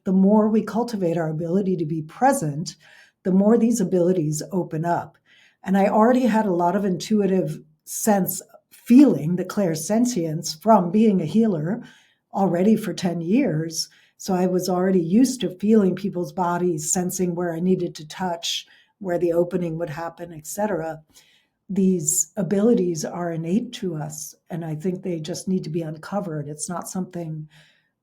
the more we cultivate our ability to be present, the more these abilities open up. And I already had a lot of intuitive sense feeling, the clairsentience, from being a healer already for 10 years. So I was already used to feeling people's bodies, sensing where I needed to touch, where the opening would happen, etc. These abilities are innate to us, and I think they just need to be uncovered. It's not something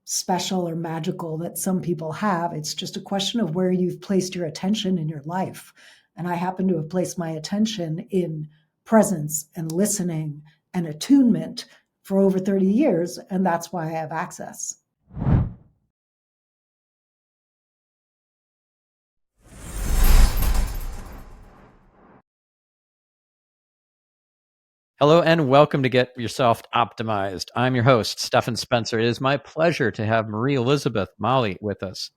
special or magical that some people have. It's just a question of where you've placed your attention in your life. And I happen to have placed my attention in presence and listening and attunement for over 30 years, and that's why I have access. Hello and welcome to Get Yourself Optimized. I'm your host, Stephan Spencer. It is my pleasure to have Marie Elizabeth Molly with us.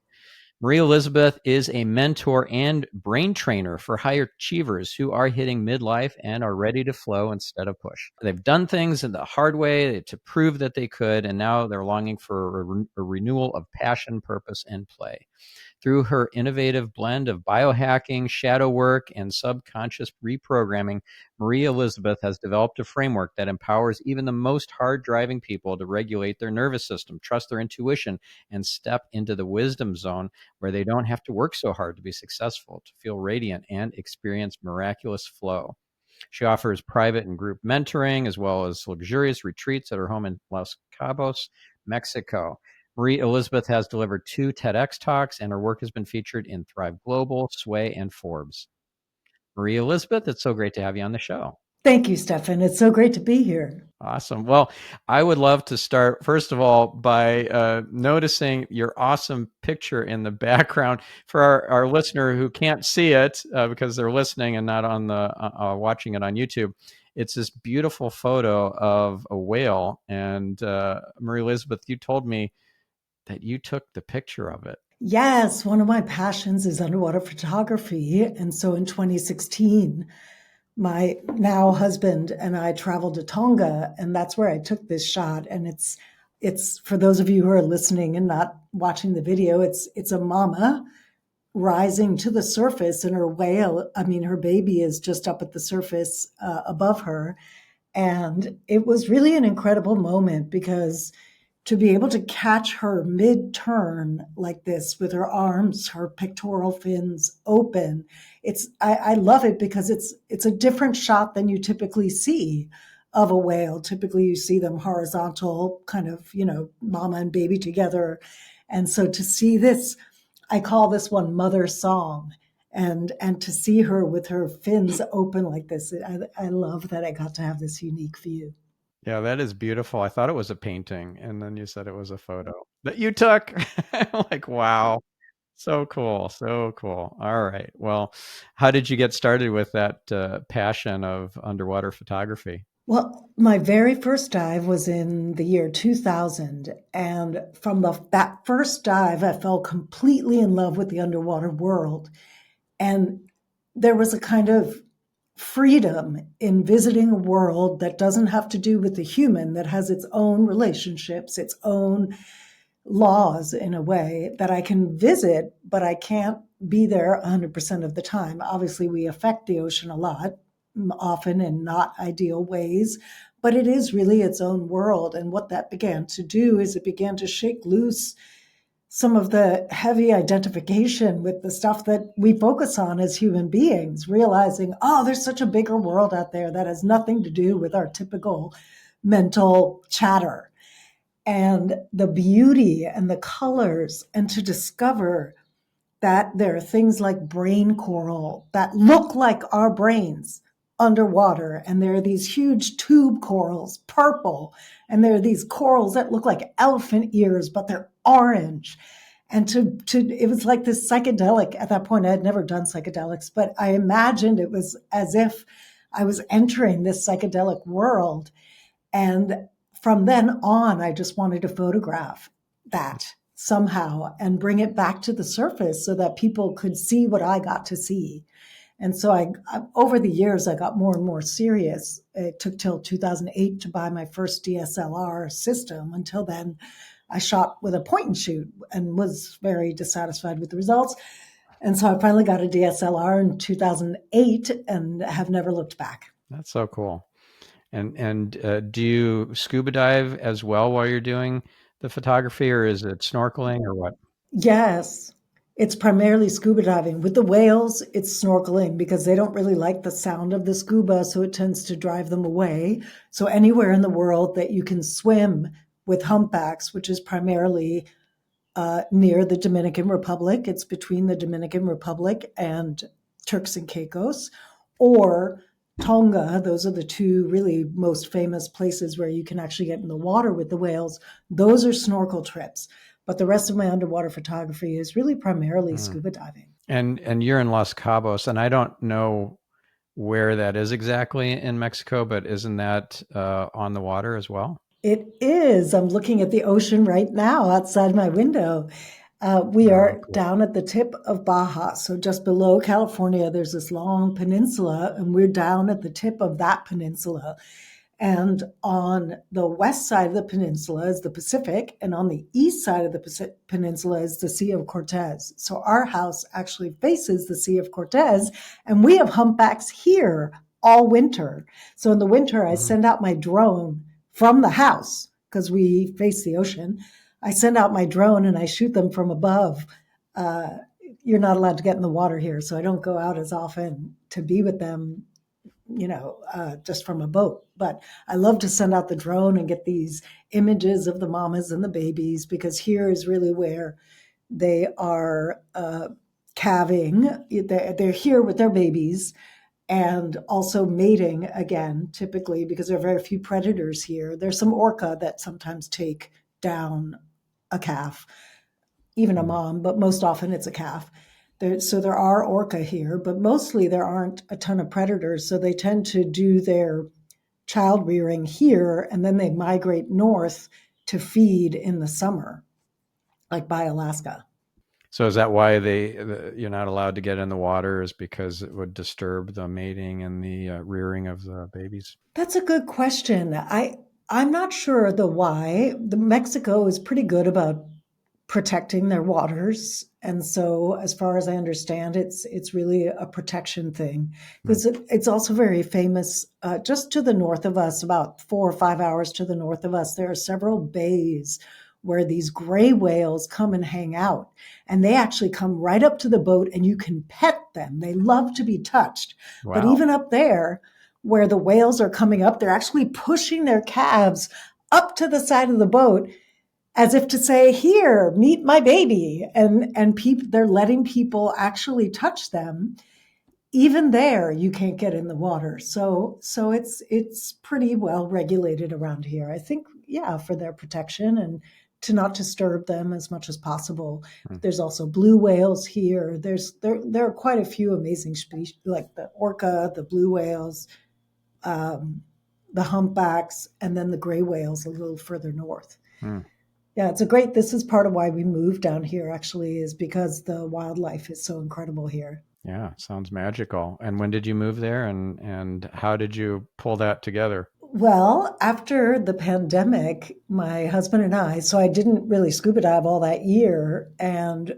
Marie Elizabeth is a mentor and brain trainer for high achievers who are hitting midlife and are ready to flow instead of push. They've done things in the hard way to prove that they could, and now they're longing for a renewal of passion, purpose, and play. Through her innovative blend of biohacking, shadow work, and subconscious reprogramming, Marie Elizabeth has developed a framework that empowers even the most hard-driving people to regulate their nervous system, trust their intuition, and step into the wisdom zone where they don't have to work so hard to be successful, to feel radiant, and experience miraculous flow. She offers private and group mentoring, as well as luxurious retreats at her home in Los Cabos, Mexico. Marie Elizabeth has delivered 2 TEDx talks, and her work has been featured in Thrive Global, Sway, and Forbes. Marie Elizabeth, it's so great to have you on the show. Thank you, Stephan. It's so great to be here. Awesome. Well, I would love to start, first of all, by noticing your awesome picture in the background. For our listener who can't see it because they're listening and not on the watching it on YouTube, it's this beautiful photo of a whale. And Marie Elizabeth, you told me that you took the picture of it. Yes, one of my passions is underwater photography. And so in 2016, my now husband and I traveled to Tonga, and that's where I took this shot. And it's for those of you who are listening and not watching the video, it's a mama rising to the surface, and her baby is just up at the surface above her. And it was really an incredible moment because to be able to catch her mid-turn like this with her arms, her pectoral fins open, I love it because it's a different shot than you typically see of a whale. Typically you see them horizontal, kind of, mama and baby together. And so to see this, I call this one Mother Song. And to see her with her fins open like this, I love that I got to have this unique view. Yeah, that is beautiful. I thought it was a painting, and then you said it was a photo that you took. I'm like, wow, so cool, so cool. All right. Well, how did you get started with that passion of underwater photography? Well, my very first dive was in the year 2000. And from that first dive, I fell completely in love with the underwater world. And there was a kind of freedom in visiting a world that doesn't have to do with the human, that has its own relationships, its own laws in a way that I can visit, but I can't be there 100% of the time. Obviously, we affect the ocean a lot, often in not ideal ways, but it is really its own world. And what that began to do is it began to shake loose some of the heavy identification with the stuff that we focus on as human beings, realizing, oh, there's such a bigger world out there that has nothing to do with our typical mental chatter. And the beauty and the colors, and to discover that there are things like brain coral that look like our brains underwater. And there are these huge tube corals, purple. And there are these corals that look like elephant ears, but they're orange. And it was like this psychedelic. At that point, I had never done psychedelics, but I imagined it was as if I was entering this psychedelic world. And from then on, I just wanted to photograph that somehow and bring it back to the surface so that people could see what I got to see. And so over the years, I got more and more serious. It took till 2008 to buy my first DSLR system. Until then, I shot with a point and shoot and was very dissatisfied with the results. And so I finally got a DSLR in 2008 and have never looked back. That's so cool. And do you scuba dive as well while you're doing the photography, or is it snorkeling or what? Yes, it's primarily scuba diving. With the whales, it's snorkeling because they don't really like the sound of the scuba, so it tends to drive them away. So anywhere in the world that you can swim with humpbacks, which is primarily near the Dominican Republic, it's between the Dominican Republic and Turks and Caicos, or Tonga. Those are the two really most famous places where you can actually get in the water with the whales. Those are snorkel trips. But the rest of my underwater photography is really primarily scuba diving. And you're in Los Cabos, and I don't know where that is exactly in Mexico, but isn't that on the water as well? It is. I'm looking at the ocean right now outside my window. We Oh, are cool. down at the tip of Baja. So just below California, there's this long peninsula, and we're down at the tip of that peninsula. And on the west side of the peninsula is the Pacific, and on the east side of the peninsula is the Sea of Cortez. So our house actually faces the Sea of Cortez, and we have humpbacks here all winter. So in the winter, I Mhm. send out my drone from the house because we face the ocean. I send out my drone and I shoot them from above. Uh, you're not allowed to get in the water here, so I don't go out as often to be with them, just from a boat. But I love to send out the drone and get these images of the mamas and the babies, because here is really where they are calving. They're here with their babies and also mating again, typically, because there are very few predators here. There's some orca that sometimes take down a calf, even a mom, but most often it's a calf. So there are orca here, but mostly there aren't a ton of predators. So they tend to do their child rearing here, and then they migrate north to feed in the summer, like by Alaska. So is that why you're not allowed to get in the water, is because it would disturb the mating and the rearing of the babies? That's a good question. I'm not sure the why. The Mexico is pretty good about protecting their waters, and so as far as I understand, it's really a protection thing, Mm. because it's also very famous. Just to the north of us, about 4 or 5 hours to the north of us, there are several bays where these gray whales come and hang out, and they actually come right up to the boat and you can pet them. They love to be touched. But Wow. even up there where the whales are coming up, they're actually pushing their calves up to the side of the boat as if to say, "Here, meet my baby," and they're letting people actually touch them. Even there, you can't get in the water. So it's pretty well regulated around here. I think, yeah, for their protection and to not disturb them as much as possible. Mm. There's also blue whales here. There are quite a few amazing species, like the orca, the blue whales, um, the humpbacks, and then the gray whales a little further north. Mm. Yeah, this is part of why we moved down here, actually, is because the wildlife is so incredible here. Yeah, sounds magical. And when did you move there, and how did you pull that together? Well, after the pandemic, my husband and I, so I didn't really scuba dive all that year, and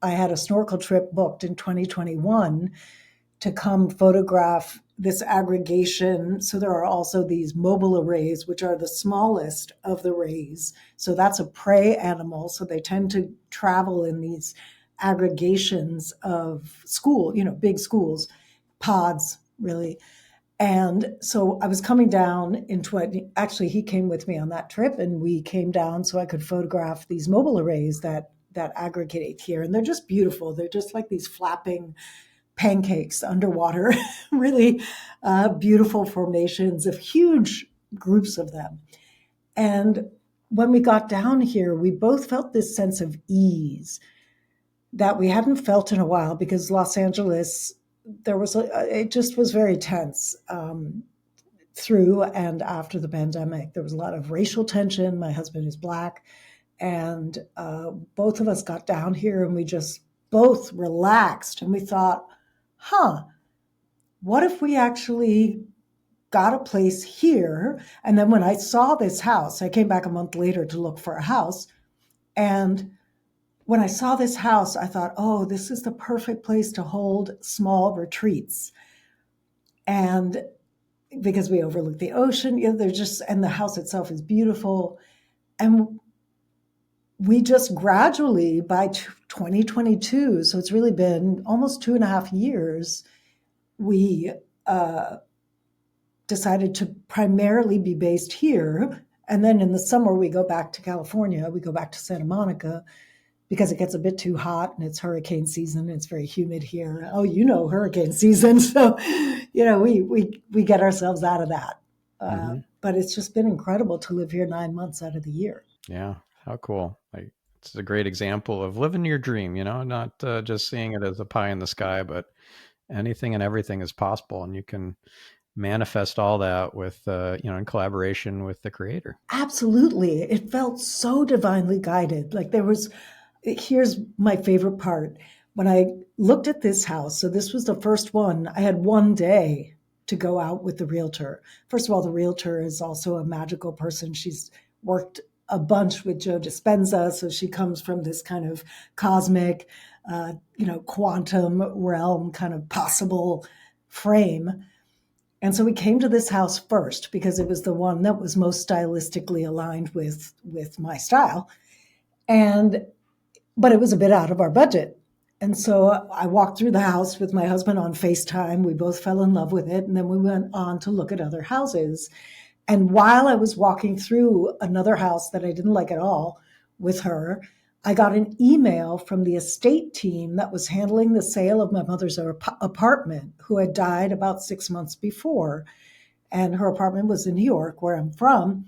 I had a snorkel trip booked in 2021 to come photograph this aggregation. So there are also these mobile arrays, which are the smallest of the rays. So that's a prey animal. So they tend to travel in these aggregations of big schools, pods, really. And so I was coming down actually, he came with me on that trip, and we came down so I could photograph these mobile arrays that aggregate here. And they're just beautiful. They're just like these flapping pancakes underwater, really beautiful formations of huge groups of them. And when we got down here, we both felt this sense of ease that we hadn't felt in a while, because Los Angeles, it just was very tense through and after the pandemic. There was a lot of racial tension. My husband is Black, and both of us got down here and we just both relaxed, and we thought, huh, what if we actually got a place here? And then when I saw this house, I came back a month later to look for a house. And when I saw this house, I thought, oh, this is the perfect place to hold small retreats. And because we overlook the ocean, they're just, and the house itself is beautiful. And we just gradually, by 2022, so it's really been almost 2.5 years, we decided to primarily be based here. And then in the summer, we go back to California, we go back to Santa Monica, because it gets a bit too hot and it's hurricane season. It's very humid here. Oh, hurricane season. So, we get ourselves out of that. But it's just been incredible to live here 9 months out of the year. Yeah. How cool. It's a great example of living your dream, not just seeing it as a pie in the sky, but anything and everything is possible. And you can manifest all that with, in collaboration with the creator. Absolutely. It felt so divinely guided. Here's my favorite part. When I looked at this house, so this was the first one, I had one day to go out with the realtor. First of all, the realtor is also a magical person. She's worked a bunch with Joe Dispenza, so she comes from this kind of cosmic, quantum realm kind of possible frame. And so we came to this house first because it was the one that was most stylistically aligned with my style. But it was a bit out of our budget. And so I walked through the house with my husband on FaceTime. We both fell in love with it. And then we went on to look at other houses. And while I was walking through another house that I didn't like at all with her, I got an email from the estate team that was handling the sale of my mother's apartment, who had died about 6 months before. And her apartment was in New York, where I'm from.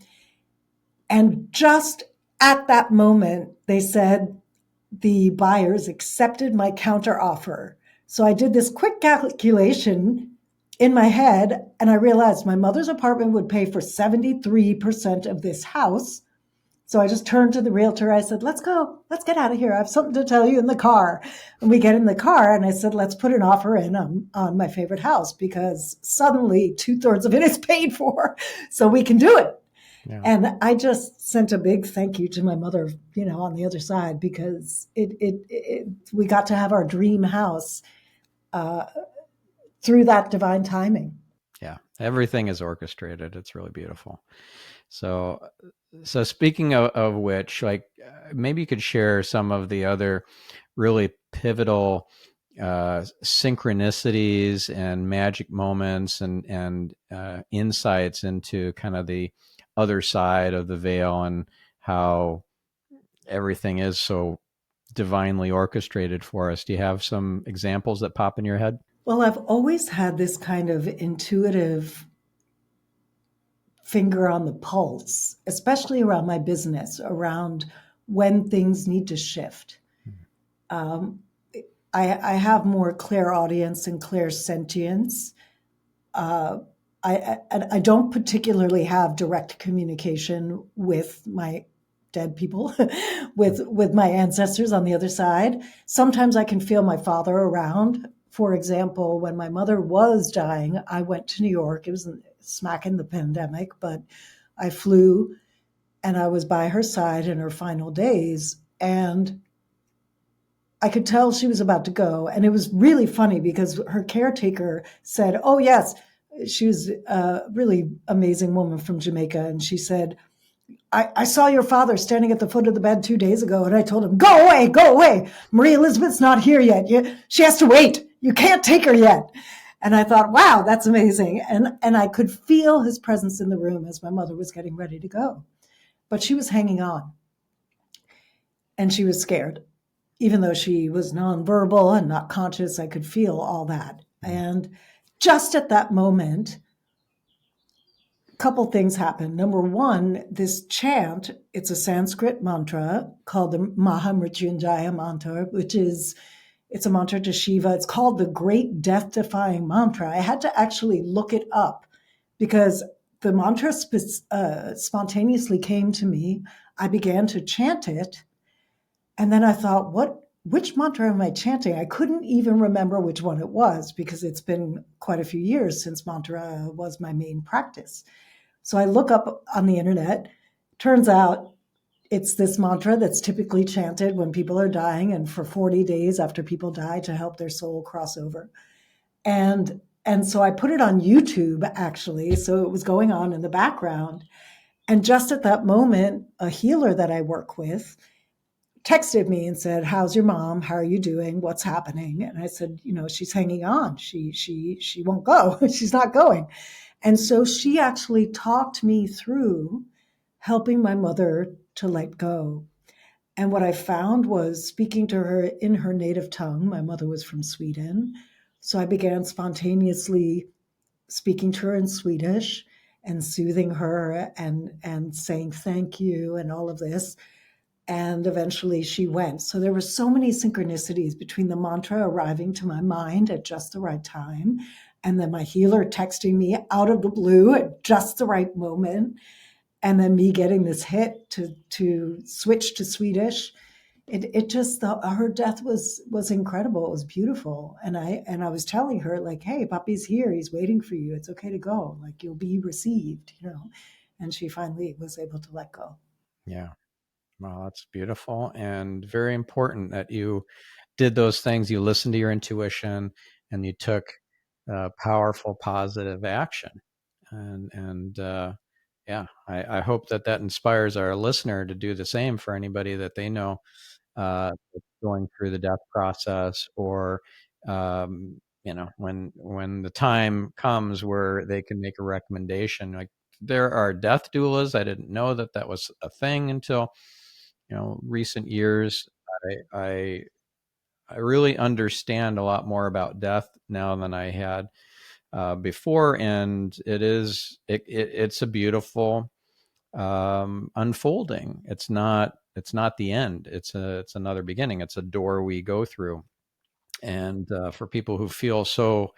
And just at that moment, they said the buyers accepted my counter offer. So I did this quick calculation in my head, and I realized my mother's apartment would pay for 73% of this house. So I just turned to the realtor. I said, let's go. Let's get out of here. I have something to tell you in the car. And we get in the car, and I said, let's put an offer in on my favorite house, because suddenly 2/3 of it is paid for. So we can do it. Yeah. And I just sent a big thank you to my mother, on the other side, because we got to have our dream house through that divine timing. Yeah, everything is orchestrated. It's really beautiful. So speaking of which, maybe you could share some of the other really pivotal synchronicities and magic moments and insights into kind of the other side of the veil and how everything is so divinely orchestrated for us. Do you have some examples that pop in your head? Well, I've always had this kind of intuitive finger on the pulse, especially around my business, around when things need to shift. I have more clairaudience and clairsentience. I don't particularly have direct communication with my dead people, with my ancestors on the other side. Sometimes I can feel my father around. For example, when my mother was dying, I went to New York. It was smack in the pandemic, but I flew and I was by her side in her final days. And I could tell she was about to go. And it was really funny because her caretaker said, oh, yes, she was a really amazing woman from Jamaica. And she said, I saw your father standing at the foot of the bed 2 days ago. And I told him, go away, go away. Marie Elizabeth's not here yet. She has to wait. You can't take her yet. And I thought, wow, that's amazing. And I could feel his presence in the room as my mother was getting ready to go. But she was hanging on. And she was scared. Even though she was nonverbal and not conscious, I could feel all that. And just at that moment, a couple things happened. Number one, this chant, it's a Sanskrit mantra called the Mahamrityunjaya mantra, it's a mantra to Shiva. It's called the Great Death-Defying Mantra. I had to actually look it up because the mantra spontaneously came to me. I began to chant it. And then I thought, which mantra am I chanting? I couldn't even remember which one it was because it's been quite a few years since mantra was my main practice. So I look up on the internet. Turns out it's this mantra that's typically chanted when people are dying and for 40 days after people die to help their soul cross over. And so I put it on YouTube actually, so it was going on in the background. And just at that moment, a healer that I work with texted me and said, "How's your mom? How are you doing? What's happening?" And I said, "She's hanging on. She won't go. She's not going." And so she actually talked me through helping my mother to let go. And what I found was speaking to her in her native tongue. My mother was from Sweden. So I began spontaneously speaking to her in Swedish and soothing her and saying thank you and all of this. And eventually she went. So there were so many synchronicities between the mantra arriving to my mind at just the right time, and then my healer texting me out of the blue at just the right moment, and then me getting this hit to switch to Swedish. It just her death was incredible. It was beautiful, and I was telling her like, "Hey, Papi's here. He's waiting for you. It's okay to go. Like you'll be received." And she finally was able to let go. Yeah. Well, that's beautiful and very important that you did those things. You listened to your intuition and you took powerful, positive action. And yeah, I hope that inspires our listener to do the same for anybody that they know going through the death process, or when the time comes where they can make a recommendation. Like, there are death doulas. I didn't know that was a thing until recent years. I I, I really understand a lot more about death now than I had before, and it's a beautiful unfolding. It's not the end. It's another beginning. It's a door we go through. And for people who feel so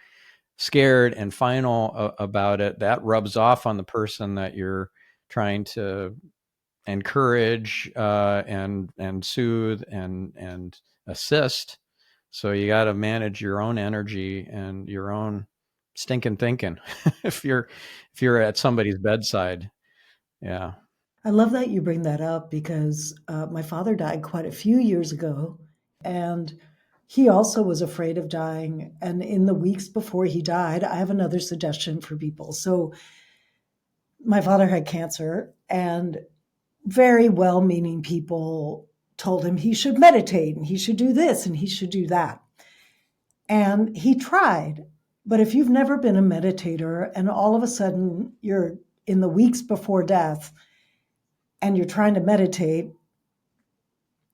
scared and final about it, that rubs off on the person that you're trying to encourage and soothe and assist. So you got to manage your own energy and your own stinking thinking if you're at somebody's bedside. Yeah. I love that you bring that up because my father died quite a few years ago, and he also was afraid of dying. And in the weeks before he died, I have another suggestion for people. So, my father had cancer, and very well meaning people told him he should meditate and he should do this and he should do that. And he tried. But if you've never been a meditator and all of a sudden you're in the weeks before death and you're trying to meditate,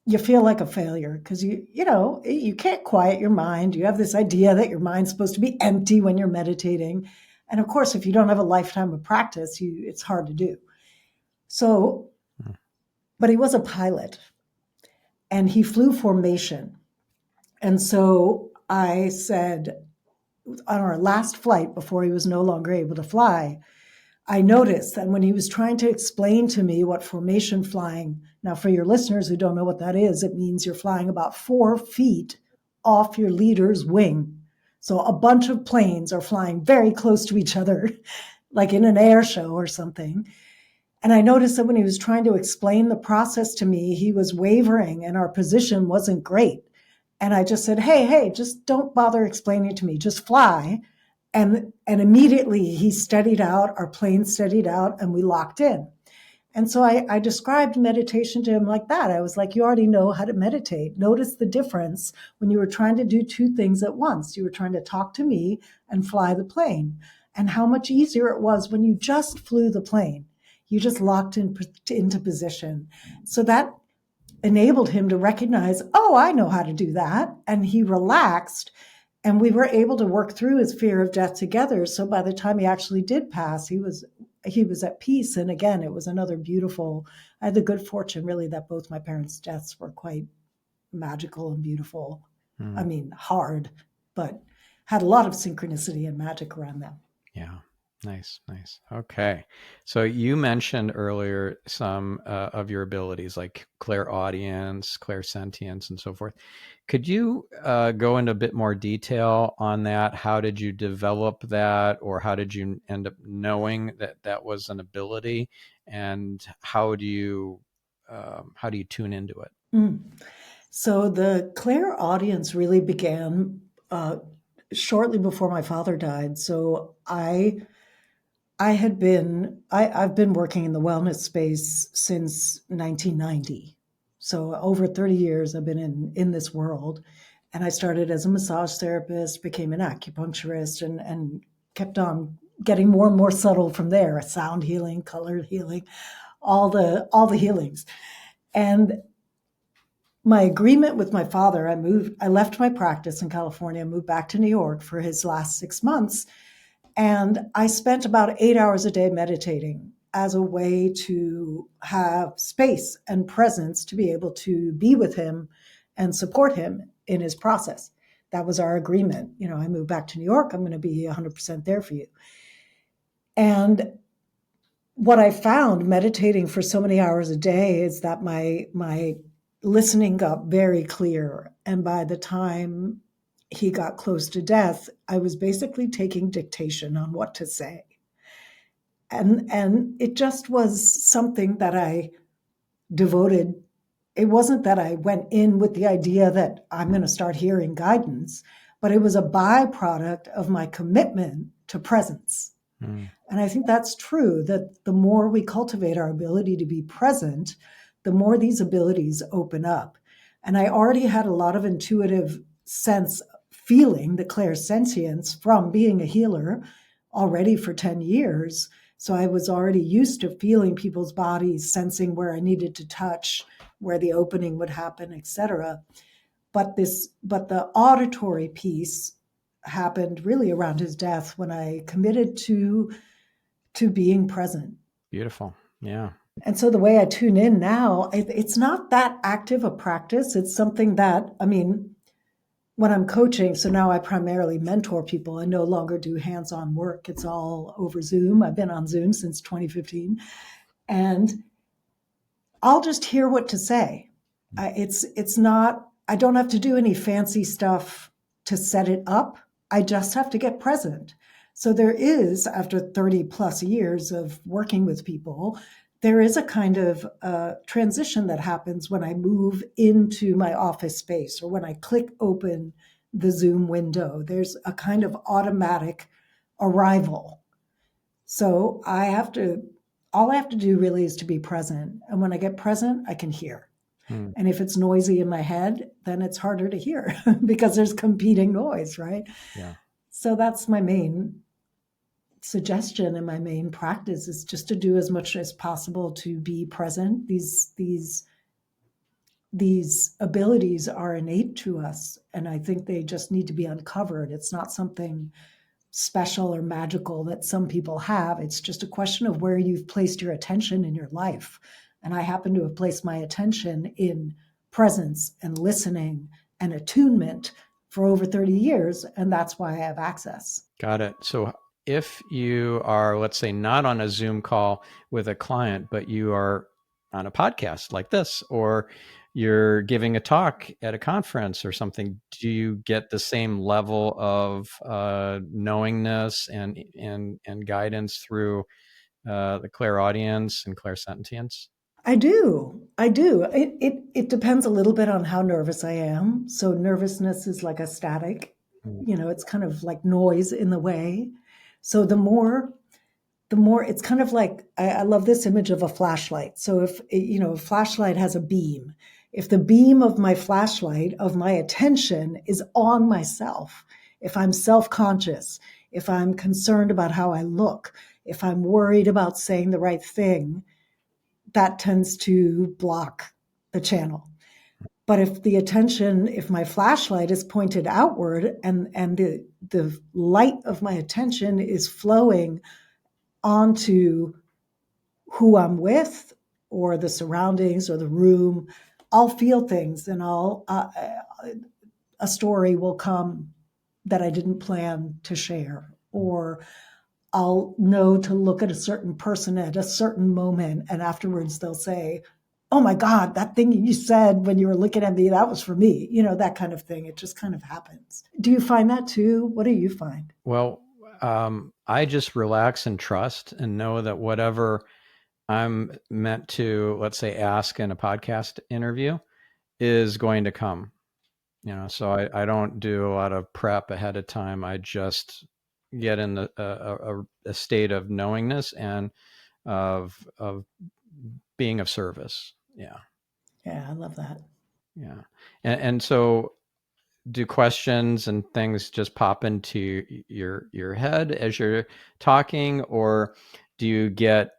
you feel like a failure because you can't quiet your mind. You have this idea that your mind's supposed to be empty when you're meditating. And of course, if you don't have a lifetime of practice, it's hard to do. So, but he was a pilot and he flew formation. And so I said, on our last flight before he was no longer able to fly, I noticed that when he was trying to explain to me what formation flying, now for your listeners who don't know what that is, it means you're flying about 4 feet off your leader's wing. So a bunch of planes are flying very close to each other, like in an air show or something. And I noticed that when he was trying to explain the process to me, he was wavering and our position wasn't great. And I just said, hey, just don't bother explaining to me, just fly. And immediately he steadied out, our plane steadied out, and we locked in. And so I described meditation to him like that. I was like, you already know how to meditate. Notice the difference when you were trying to do two things at once. You were trying to talk to me and fly the plane, and how much easier it was when you just flew the plane. You just locked into position. So that enabled him to recognize, oh, I know how to do that. And he relaxed, and we were able to work through his fear of death together. So by the time he actually did pass, he was at peace. And again, it was another beautiful. I had the good fortune, really, that both my parents' deaths were quite magical and beautiful. I mean, hard, but had a lot of synchronicity and magic around them. Yeah. Nice. Okay. So you mentioned earlier some of your abilities like clairaudience, clairsentience, and so forth. Could you go into a bit more detail on that? How did you develop that, or how did you end up knowing that was an ability? And how do you how do you tune into it? So the clairaudience really began shortly before my father died. So I've been working in the wellness space since 1990. So over 30 years I've been in this world. And I started as a massage therapist, became an acupuncturist, and kept on getting more and more subtle from there, sound healing, color healing, all the healings. And my agreement with my father, I left my practice in California, moved back to New York for his last 6 months. And I spent about 8 hours a day meditating as a way to have space and presence to be able to be with him and support him in his process. That was our agreement. I moved back to New York. I'm going to be 100% there for you. And what I found meditating for so many hours a day is that my listening got very clear. And by the time he got close to death, I was basically taking dictation on what to say. And it just was something that I devoted. It wasn't that I went in with the idea that I'm going to start hearing guidance, but it was a byproduct of my commitment to presence. And I think that's true, that the more we cultivate our ability to be present, the more these abilities open up. And I already had a lot of intuitive sense feeling, the clairsentience, from being a healer already for 10 years. So I was already used to feeling people's bodies, sensing where I needed to touch, where the opening would happen, etc. But the auditory piece happened really around his death, when I committed to being present. Beautiful. Yeah. And so the way I tune in now, it's not that active a practice. It's something that, when I'm coaching, so now I primarily mentor people. I no longer do hands-on work. It's all over Zoom. I've been on Zoom since 2015. And I'll just hear what to say. It's not, I don't have to do any fancy stuff to set it up. I just have to get present. So there is, after 30 plus years of working with people, there is a kind of transition that happens when I move into my office space, or when I click open the Zoom window. There's a kind of automatic arrival. So all I have to do really is to be present. And when I get present, I can hear. And if it's noisy in my head, then it's harder to hear because there's competing noise, right? Yeah. So that's my main suggestion, and my main practice is just to do as much as possible to be present. These abilities are innate to us, and I think they just need to be uncovered. It's not something special or magical that some people have. It's just a question of where you've placed your attention in your life. And I happen to have placed my attention in presence and listening and attunement for over 30 years, and that's why I have access. Got it. So if you are, let's say, not on a Zoom call with a client, but you are on a podcast like this, or you're giving a talk at a conference or something, do you get the same level of knowingness and guidance through the clairaudience and clairsentience? I do. It depends a little bit on how nervous I am. So nervousness is like a static, it's kind of like noise in the way. So the more it's kind of like, I love this image of a flashlight. So if, a flashlight has a beam, if the beam of my flashlight, of my attention, is on myself, if I'm self-conscious, if I'm concerned about how I look, if I'm worried about saying the right thing, that tends to block the channel. But if my flashlight is pointed outward, and the light of my attention is flowing onto who I'm with, or the surroundings, or the room, I'll feel things, and a story will come that I didn't plan to share, or I'll know to look at a certain person at a certain moment, and afterwards they'll say, "Oh my God, that thing you said when you were looking at me, that was for me." That kind of thing. It just kind of happens. Do you find that too? What do you find? Well, I just relax and trust and know that whatever I'm meant to, let's say, ask in a podcast interview is going to come. So I don't do a lot of prep ahead of time. I just get in a state of knowingness and of being of service. Yeah. Yeah, I love that. Yeah. And so do questions and things just pop into your head as you're talking, or do you get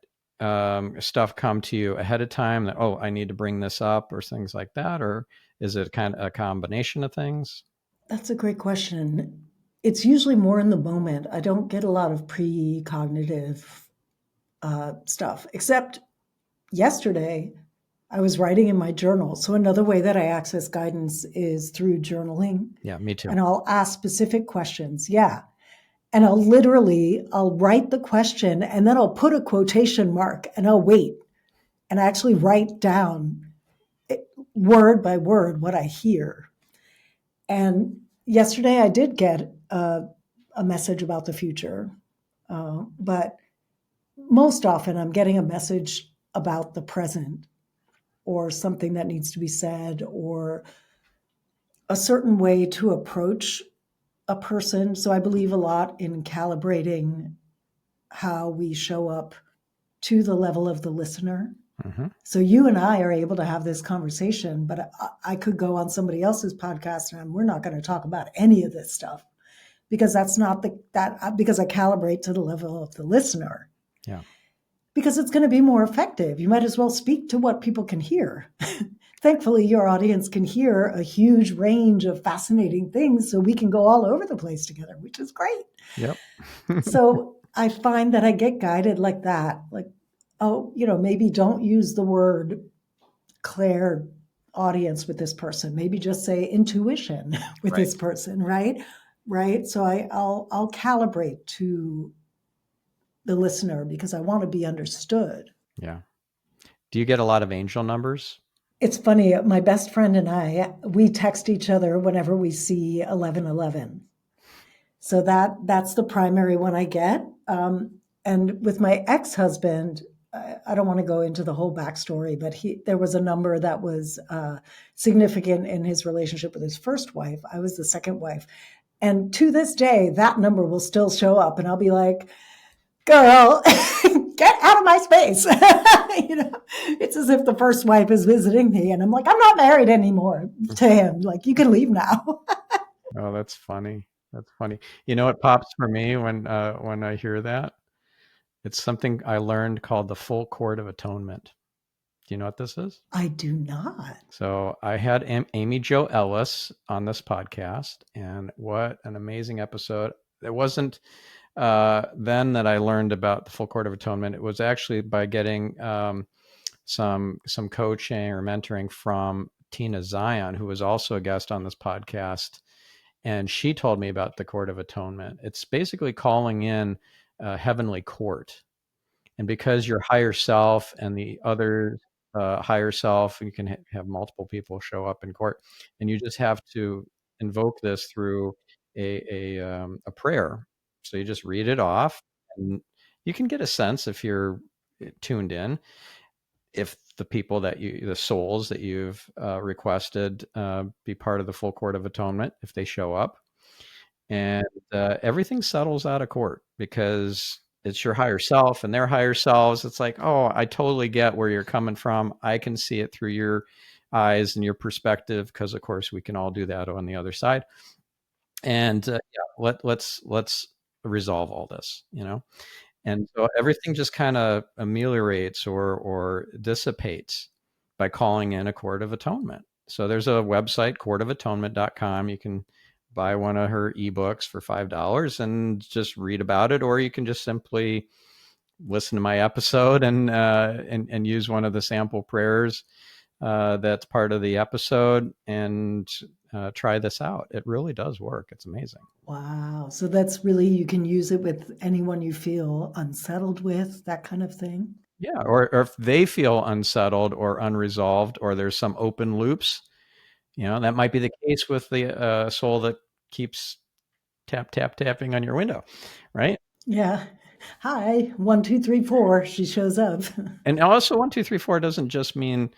stuff come to you ahead of time that, oh, I need to bring this up, or things like that? Or is it kind of a combination of things? That's a great question. It's usually more in the moment. I don't get a lot of precognitive stuff, except yesterday I was writing in my journal. So another way that I access guidance is through journaling. Yeah, me too. And I'll ask specific questions. Yeah. And I'll write the question and then I'll put a quotation mark and I'll wait and actually write down word by word what I hear. And yesterday I did get a message about the future, but most often I'm getting a message about the present or something that needs to be said or a certain way to approach a person. So I believe a lot in calibrating how we show up to the level of the listener. Mm-hmm. So you and I are able to have this conversation, but I could go on somebody else's podcast and we're not going to talk about any of this stuff because that's not because I calibrate to the level of the listener. Yeah. Because it's going to be more effective. You might as well speak to what people can hear. Thankfully, your audience can hear a huge range of fascinating things, so we can go all over the place together, which is great. Yep. So I find that I get guided like that. Like, oh, maybe don't use the word clair audience with this person. Maybe just say intuition with Right. this person, right? Right. So I'll calibrate to the listener because I want to be understood. Yeah. Do you get a lot of angel numbers? It's funny. My best friend and we text each other whenever we see 1111. So that's the primary one I get. And with my ex-husband, I don't want to go into the whole backstory, but there was a number that was significant in his relationship with his first wife. I was the second wife. And to this day, that number will still show up. And I'll be like, girl, get out of my space. It's as if the first wife is visiting me. And I'm like, I'm not married anymore to him. Like, you can leave now. Oh, that's funny. That's funny. You know what pops for me when I hear that? It's something I learned called the full court of atonement. Do you know what this is? I do not. So I had Amy Jo Ellis on this podcast, and what an amazing episode. It wasn't then that I learned about the full court of atonement. It was actually by getting some coaching or mentoring from Tina Zion, who was also a guest on this podcast. And she told me about the court of atonement. It's basically calling in a heavenly court. And because your higher self and the other higher self, you can have multiple people show up in court, and you just have to invoke this through a prayer. So you just read it off, and you can get a sense if you're tuned in, if the souls that you've requested be part of the full court of atonement, if they show up, and everything settles out of court because it's your higher self and their higher selves. It's like, oh, I totally get where you're coming from. I can see it through your eyes and your perspective, because of course we can all do that on the other side. And yeah, let's resolve all this, And so everything just kind of ameliorates or dissipates by calling in a court of atonement. So there's a website, courtofatonement.com. You can buy one of her ebooks for $5 and just read about it, or you can just simply listen to my episode and use one of the sample prayers that's part of the episode, and try this out. It really does work. It's amazing. Wow. So that's really, you can use it with anyone you feel unsettled with, that kind of thing. Yeah, or if they feel unsettled or unresolved, or there's some open loops, that might be the case with the soul that keeps tapping on your window, right? Yeah. Hi, 1, 2, 3, 4. She shows up. And also 1, 2, 3, 4 doesn't just mean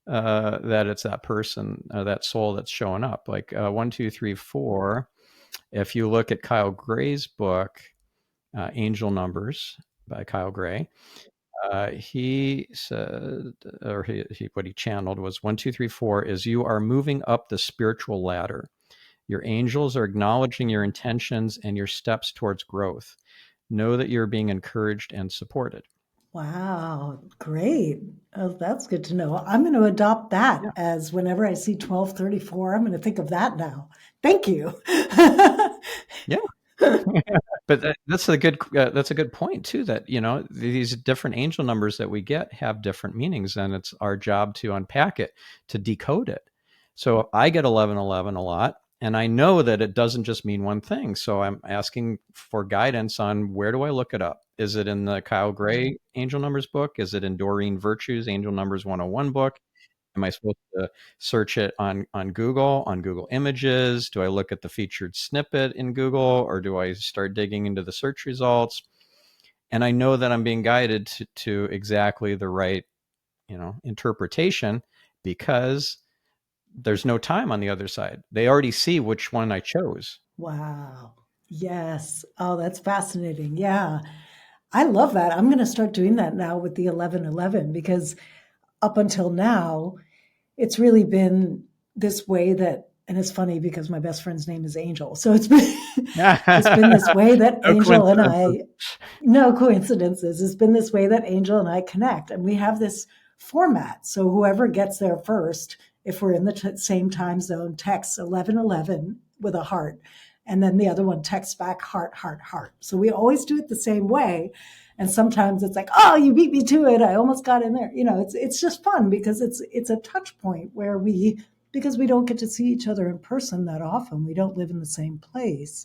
that it's that person, that soul that's showing up. Like 1, 2, 3, 4. If you look at Kyle Gray's book, Angel Numbers by Kyle Gray, he said, or what he channeled was 1, 2, 3, 4 is you are moving up the spiritual ladder. Your angels are acknowledging your intentions and your steps towards growth. Know that you're being encouraged and supported. Wow, great. Oh, that's good to know. I'm going to adopt that Yeah. as whenever I see 1234, I'm going to think of that now. Thank you. Yeah. But that's a good point too, that these different angel numbers that we get have different meanings, and it's our job to unpack it, to decode it. So I get 1111 a lot, and I know that it doesn't just mean one thing. So I'm asking for guidance on, where do I look it up? Is it in the Kyle Gray Angel Numbers book? Is it in Doreen Virtue's Angel Numbers 101 book? Am I supposed to search it on Google Images? Do I look at the featured snippet in Google, or do I start digging into the search results? And I know that I'm being guided to exactly the right, interpretation, because there's no time on the other side. They already see which one I chose. Wow. Yes. Oh, that's fascinating. Yeah. I love that. I'm going to start doing that now with the 1111 because up until now, it's really been this way that, and it's funny because my best friend's name is Angel. So it's been this way that No Angel and coincidences. I, no coincidences, it's been this way that Angel and I connect. And we have this format. So whoever gets there first, if we're in the same time zone, texts 1111 with a heart. And then the other one texts back heart, heart, heart. So we always do it the same way. And sometimes it's like, oh, you beat me to it. I almost got in there. It's just fun because it's a touch point where because we don't get to see each other in person that often. We don't live in the same place.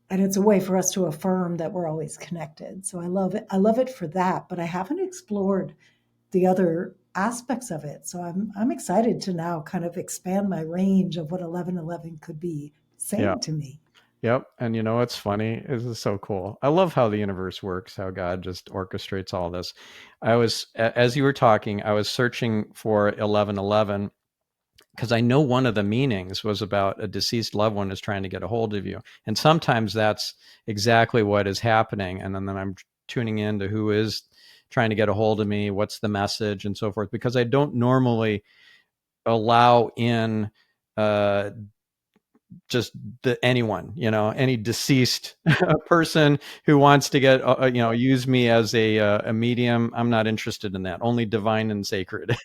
And it's a way for us to affirm that we're always connected. So I love it. I love it for that, but I haven't explored the other aspects of it. So I'm excited to now kind of expand my range of what 1111 could be Yeah. saying to me. Yep. And what's funny? This is so cool. I love how the universe works, how God just orchestrates all this. As you were talking, I was searching for 1111, because I know one of the meanings was about a deceased loved one is trying to get a hold of you. And sometimes that's exactly what is happening. And then I'm tuning into who is trying to get a hold of me, what's the message, and so forth, because I don't normally allow in uh, just anyone, any deceased person who wants to get, use me as a medium. I'm not interested in that. Only divine and sacred.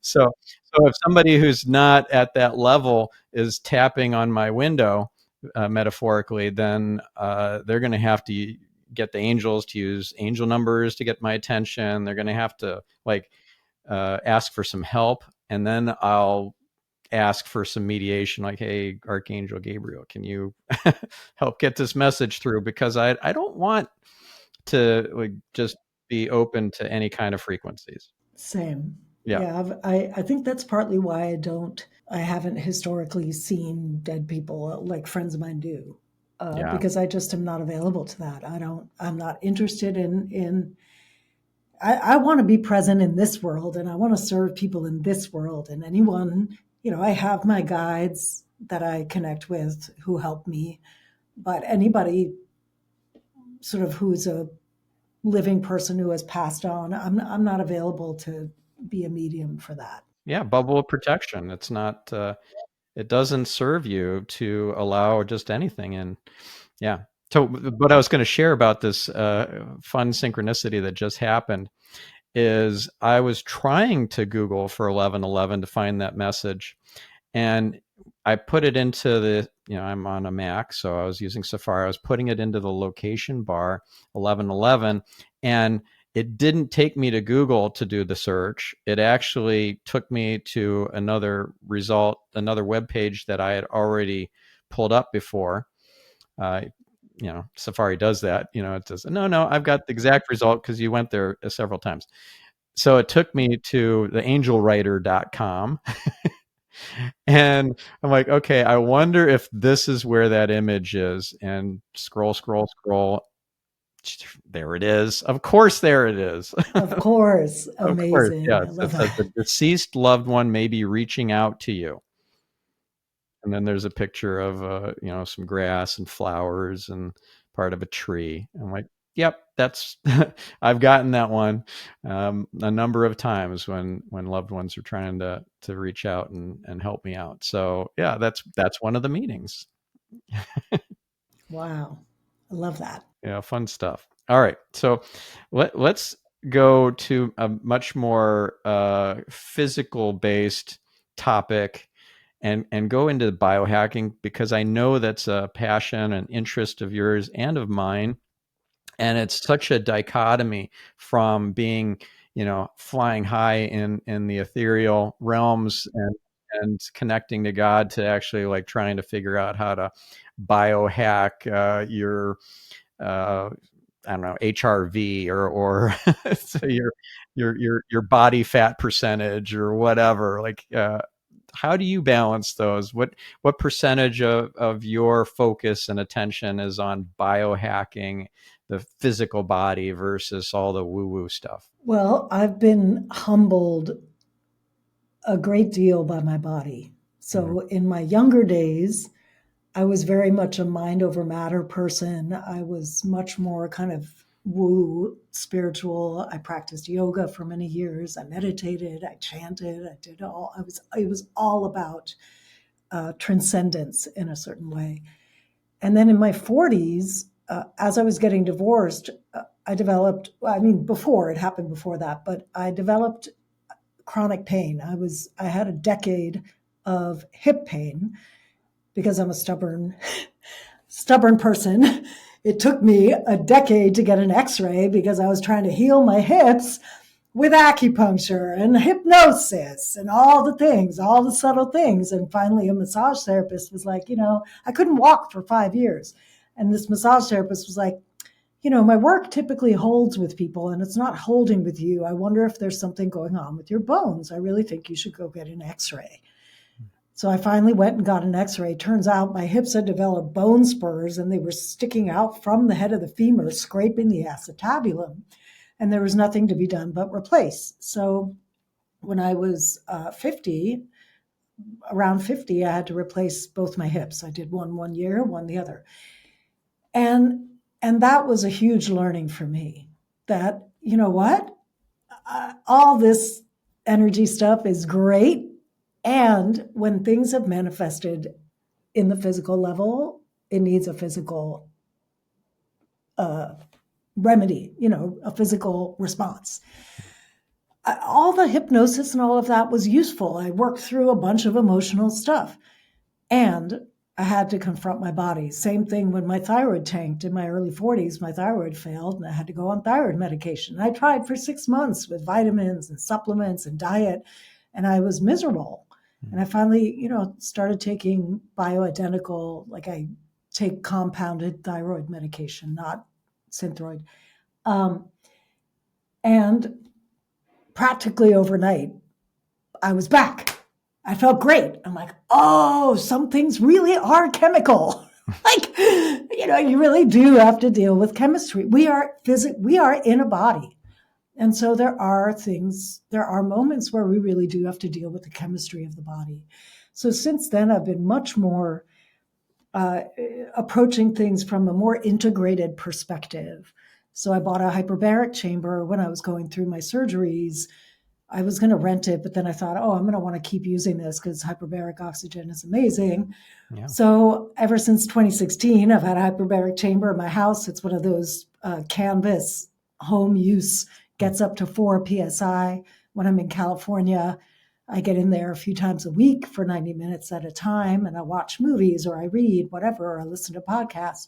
So if somebody who's not at that level is tapping on my window, metaphorically, then they're going to have to get the angels to use angel numbers to get my attention. They're going to have to ask for some help, and then I'll ask for some mediation, like, hey, Archangel Gabriel, can you help get this message through? Because I don't want to just be open to any kind of frequencies. Same. Yeah. Yeah, I think that's partly why I haven't historically seen dead people like friends of mine do, Yeah. because I just am not available to that. I'm not interested I want to be present in this world and I want to serve people in this world. And anyone, I have my guides that I connect with who help me, but anybody sort of who's a living person who has passed on, I'm not available to be a medium for that. Yeah. Bubble of protection. It's not, it doesn't serve you to allow just anything in. Yeah. So what I was going to share about this fun synchronicity that just happened is I was trying to Google for 1111 to find that message. And I put it into I'm on a Mac, so I was using Safari. I was putting it into the location bar, 1111, and it didn't take me to Google to do the search. It actually took me to another result, another web page that I had already pulled up before. Uh, Safari does that. It says, no, I've got the exact result because you went there several times. So it took me to the angelwriter.com. And I'm like, okay, I wonder if this is where that image is. And scroll, scroll, scroll. There it is. Of course, there it is. Of course. Of course, Amazing. I yes. love It says that. the deceased loved one may be reaching out to you. And then there's a picture of some grass and flowers and part of a tree. I'm like, yep, that's I've gotten that one a number of times when loved ones are trying to reach out and help me out. So yeah, that's one of the meanings. Wow. I love that. Yeah, fun stuff. All right, so let's go to a much more physical based topic and go into biohacking, because I know that's a passion and interest of yours and of mine. And it's such a dichotomy from being, flying high in the ethereal realms and connecting to God, to actually like trying to figure out how to biohack your I don't know, HRV or so your body fat percentage or whatever. Like, how do you balance those? What percentage of your focus and attention is on biohacking the physical body versus all the woo woo stuff? Well, I've been humbled a great deal by my body. Mm-hmm. So in my younger days, I was very much a mind over matter person. I was much more kind of woo spiritual. I practiced yoga for many years. I meditated, I chanted, I did all, it was all about transcendence in a certain way. And then in my 40s, as I was getting divorced, I developed, I mean, before it happened before that, but I developed chronic pain. I had a decade of hip pain because I'm a stubborn person. It took me a decade to get an x-ray because I was trying to heal my hips with acupuncture and hypnosis and all the things, all the subtle things. And finally, a massage therapist was like, I couldn't walk for 5 years. And this massage therapist was like, my work typically holds with people and it's not holding with you. I wonder if there's something going on with your bones. I really think you should go get an x-ray. So I finally went and got an x-ray. Turns out my hips had developed bone spurs and they were sticking out from the head of the femur, scraping the acetabulum. And there was nothing to be done but replace. So when I was 50, around 50, I had to replace both my hips. I did one year, one the other. And that was a huge learning for me that, you know what? All this energy stuff is great. And when things have manifested in the physical level, it needs a physical remedy, a physical response. All the hypnosis and all of that was useful. I worked through a bunch of emotional stuff. And I had to confront my body. Same thing when my thyroid tanked in my early 40s. My thyroid failed and I had to go on thyroid medication. I tried for 6 months with vitamins and supplements and diet, and I was miserable. And I finally, started taking bioidentical, like I take compounded thyroid medication, not Synthroid. And practically overnight, I was back. I felt great. I'm like, oh, some things really are chemical. Like, you really do have to deal with chemistry. We are in a body. And so there are moments where we really do have to deal with the chemistry of the body. So since then, I've been much more approaching things from a more integrated perspective. So I bought a hyperbaric chamber when I was going through my surgeries. I was going to rent it, but then I thought, I'm going to want to keep using this because hyperbaric oxygen is amazing. Yeah. So ever since 2016, I've had a hyperbaric chamber in my house. It's one of those canvas home use, gets up to 4 PSI. When I'm in California, I get in there a few times a week for 90 minutes at a time, and I watch movies or I read whatever, or I listen to podcasts.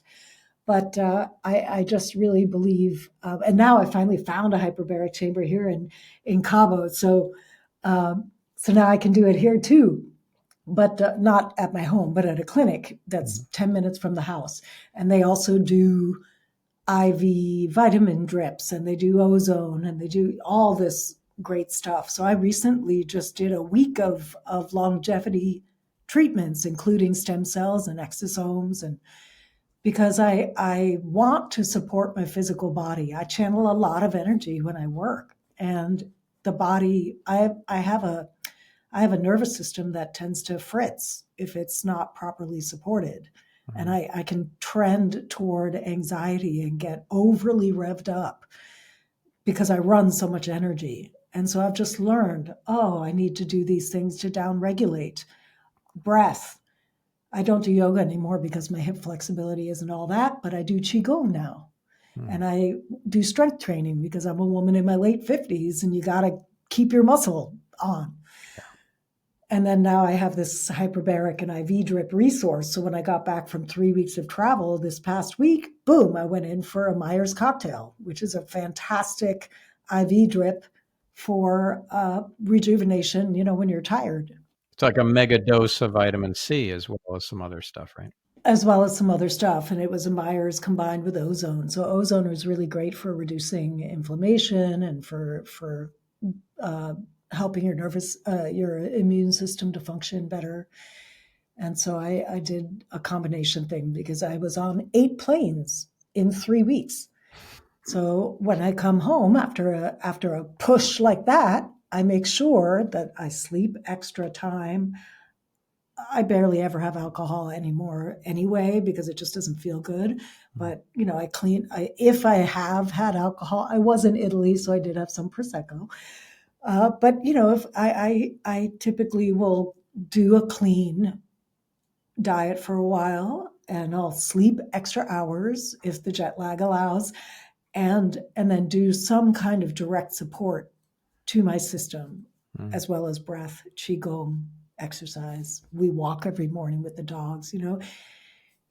But I just really believe, and now I finally found a hyperbaric chamber here in Cabo. So now I can do it here too, but not at my home, but at a clinic that's 10 minutes from the house. And they also do IV vitamin drips, and they do ozone, and they do all this great stuff. So I recently just did a week of longevity treatments, including stem cells and exosomes and because I want to support my physical body. I channel a lot of energy when I work, and the body, I have a nervous system that tends to fritz if it's not properly supported. And I can trend toward anxiety and get overly revved up because I run so much energy. And so I've just learned, oh, I need to do these things to downregulate. Breath. I don't do yoga anymore because my hip flexibility isn't all that, but I do Qigong now. And I do strength training because I'm a woman in my late 50s and you got to keep your muscle on. And then now I have this hyperbaric and IV drip resource. So when I got back from 3 weeks of travel this past week, boom, I went in for a Myers cocktail, which is a fantastic IV drip for rejuvenation, when you're tired. It's like a mega dose of vitamin C as well as some other stuff, right? As well as some other stuff. And it was a Myers combined with ozone. So ozone is really great for reducing inflammation and for helping your immune system to function better. And so I did a combination thing because I was on 8 planes in 3 weeks. So when I come home after a push like that, I make sure that I sleep extra time. I barely ever have alcohol anymore anyway because it just doesn't feel good. But I clean. If I have had alcohol, I was in Italy, so I did have some prosecco. But if I typically will do a clean diet for a while, and I'll sleep extra hours if the jet lag allows, and then do some kind of direct support to my system, as well as breath, qigong, exercise. We walk every morning with the dogs.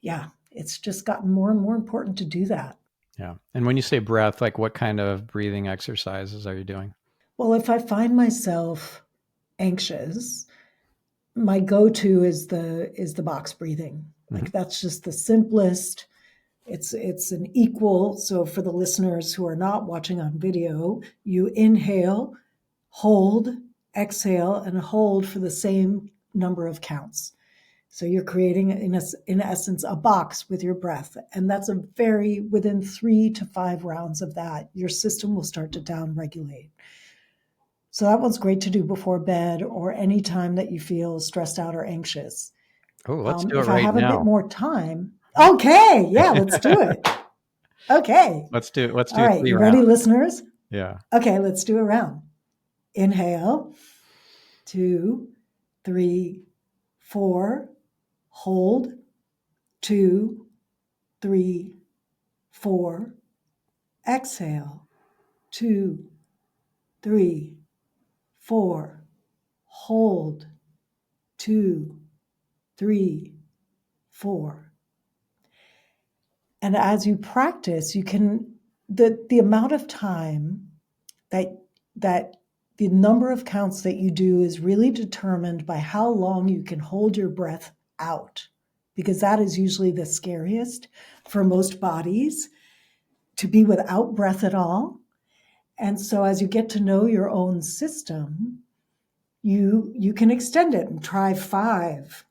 Yeah, it's just gotten more and more important to do that. Yeah. And when you say breath, like what kind of breathing exercises are you doing? Well, if I find myself anxious, my go-to is the box breathing. Like that's just the simplest. It's an equal. So for the listeners who are not watching on video, you inhale, hold, exhale, and hold for the same number of counts. So you're creating, in essence, a box with your breath. And that's within 3 to 5 rounds of that, your system will start to downregulate. So that one's great to do before bed or any time that you feel stressed out or anxious. Oh, let's do it If I right have a bit now. more time, okay, yeah, let's do it. Okay. Let's do All right, 3 you rounds. ready, listeners? Yeah. Okay, let's do a round. Inhale, 2, 3, 4. Hold, 2, 3, 4. Exhale, 2, 3, 4. Hold, 2, 3, 4. And as you practice, you can the amount of time that the number of counts that you do is really determined by how long you can hold your breath out, because that is usually the scariest for most bodies, to be without breath at all. And so as you get to know your own system, you can extend it and try 5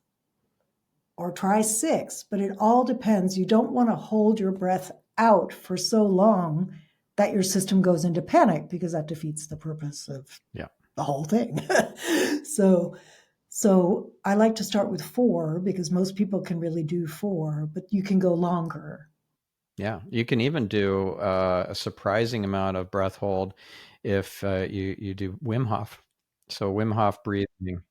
or try 6, but it all depends. You don't want to hold your breath out for so long that your system goes into panic, because that defeats the purpose of the whole thing. So I like to start with 4 because most people can really do 4, but you can go longer. Yeah, you can even do a surprising amount of breath hold if you do Wim Hof. So Wim Hof breathing,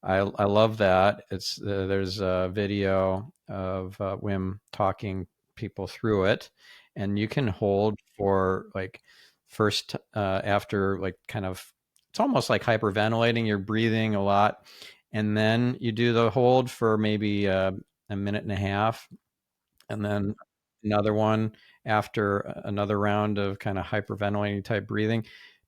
I love that. It's there's a video of Wim talking people through it, and you can hold for like first after like kind of, it's almost like hyperventilating. You're breathing a lot, and then you do the hold for maybe a minute and a half, and then another one after another round of kind of hyperventilating type breathing,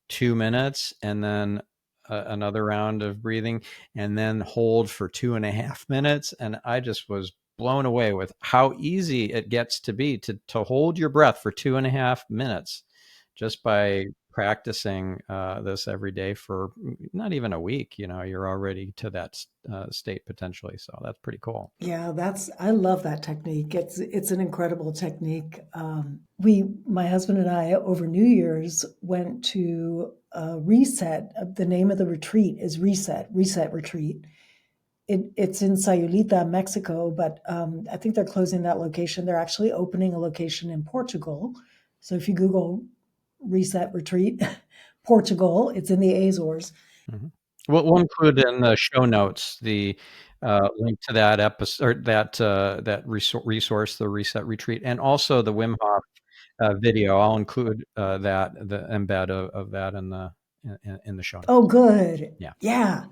2 minutes, and then another round of breathing, and then hold for 2.5 minutes. And I just was blown away with how easy it gets to be to hold your breath for 2.5 minutes just by practicing this every day for not even a week, you're already to that state potentially. So that's pretty cool. Yeah, I love that technique. It's an incredible technique. My husband and I over New Year's went to a reset. The name of the retreat is Reset Retreat. It's in Sayulita, Mexico, but I think they're closing that location. They're actually opening a location in Portugal. So if you Google Reset Retreat, Portugal, it's in the Azores. Mm-hmm. We'll include in the show notes the link to that episode, or that resource, the Reset Retreat, and also the Wim Hof video. I'll include the embed of that in the show notes. Oh, good. Yeah.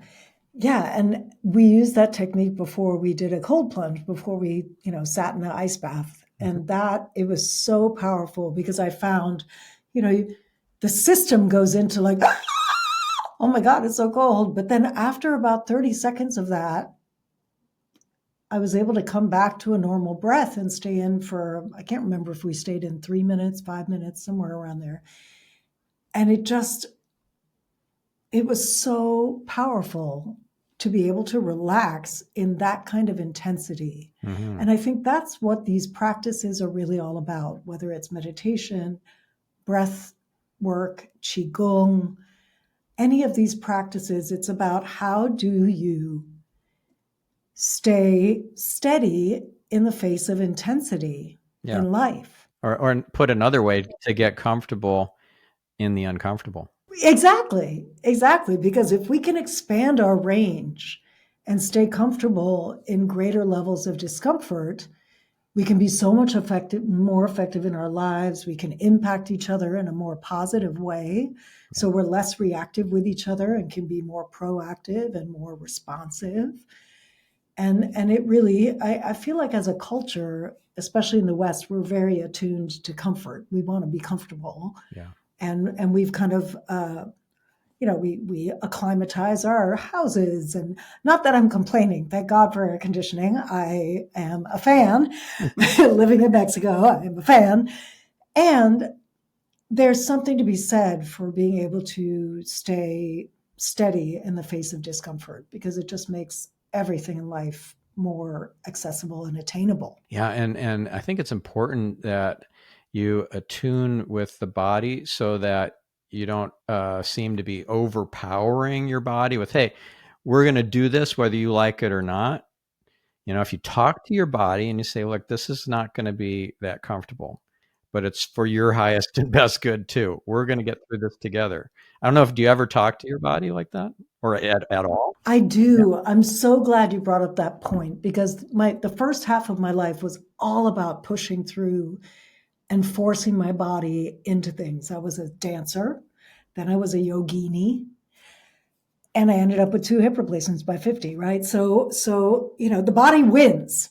Yeah, and we used that technique before we did a cold plunge, before we, sat in the ice bath. And it was so powerful because I found, the system goes into like, oh my God, it's so cold. But then after about 30 seconds of that, I was able to come back to a normal breath and stay in for, I can't remember if we stayed in 3 minutes, 5 minutes, somewhere around there. And it was so powerful to be able to relax in that kind of intensity. Mm-hmm. And I think that's what these practices are really all about, whether it's meditation, breath work, qigong, any of these practices. It's about how do you stay steady in the face of intensity in life. Or put another way, to get comfortable in the uncomfortable. Exactly. Because if we can expand our range and stay comfortable in greater levels of discomfort, we can be so much more effective in our lives. We can impact each other in a more positive way. So we're less reactive with each other and can be more proactive and more responsive. And it really, I feel like as a culture, especially in the West, we're very attuned to comfort. We want to be comfortable. Yeah. And we've kind of, we acclimatize our houses. And not that I'm complaining, thank God for air conditioning. I am a fan. Living in Mexico, I'm a fan. And there's something to be said for being able to stay steady in the face of discomfort, because it just makes everything in life more accessible and attainable. Yeah, and I think it's important that you attune with the body so that you don't seem to be overpowering your body with, hey, we're going to do this whether you like it or not. If you talk to your body and you say, look, this is not going to be that comfortable, but it's for your highest and best good too. We're going to get through this together. I don't know do you ever talk to your body like that, or at all? I do. Yeah. I'm so glad you brought up that point, because the first half of my life was all about pushing through and forcing my body into things. I was a dancer, then I was a yogini, and I ended up with 2 hip replacements by 50, right? So the body wins.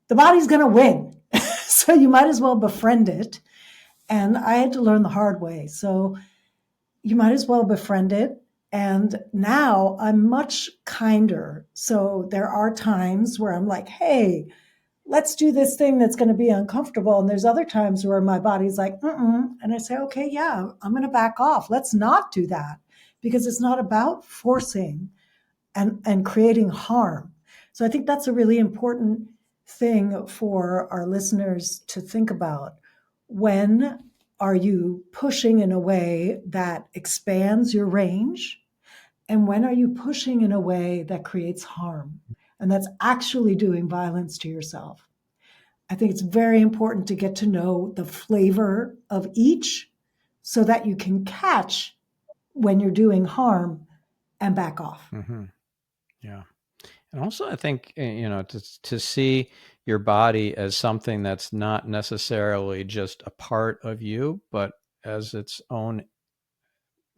The body's going to win. So you might as well befriend it. And I had to learn the hard way. So you might as well befriend it. And now I'm much kinder. So there are times where I'm like, hey, let's do this thing that's going to be uncomfortable. And there's other times where my body's like, and I say, okay, yeah, I'm going to back off. Let's not do that, because it's not about forcing and creating harm. So I think that's a really important thing for our listeners to think about. When are you pushing in a way that expands your range? And when are you pushing in a way that creates harm? And that's actually doing violence to yourself. I think it's very important to get to know the flavor of each, so that you can catch when you're doing harm and back off. Mm-hmm. Yeah. And also, I think, to see your body as something that's not necessarily just a part of you, but as its own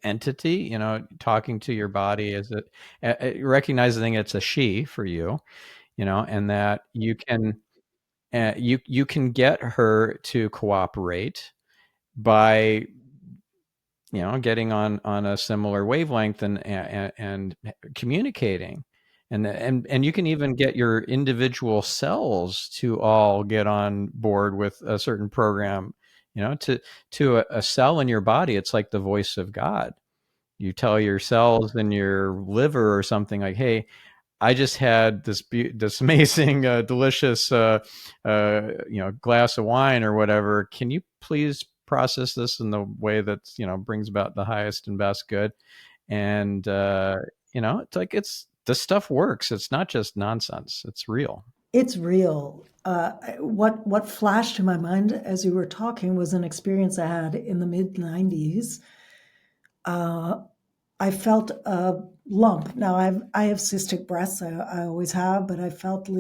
entity, talking to your body as recognizing it's a she for you, and that you can, you can get her to cooperate by, getting on a similar wavelength and communicating. And you can even get your individual cells to all get on board with a certain program, To a cell in your body, it's like the voice of God. You tell your cells in your liver or something like, hey, I just had this amazing, delicious, glass of wine or whatever. Can you please process this in the way that brings about the highest and best good? And it's like this stuff works. It's not just nonsense. It's real. It's real. What flashed to my mind as you were talking was an experience I had in the mid-90s. I felt a lump. Now I have cystic breasts. I always have, but I felt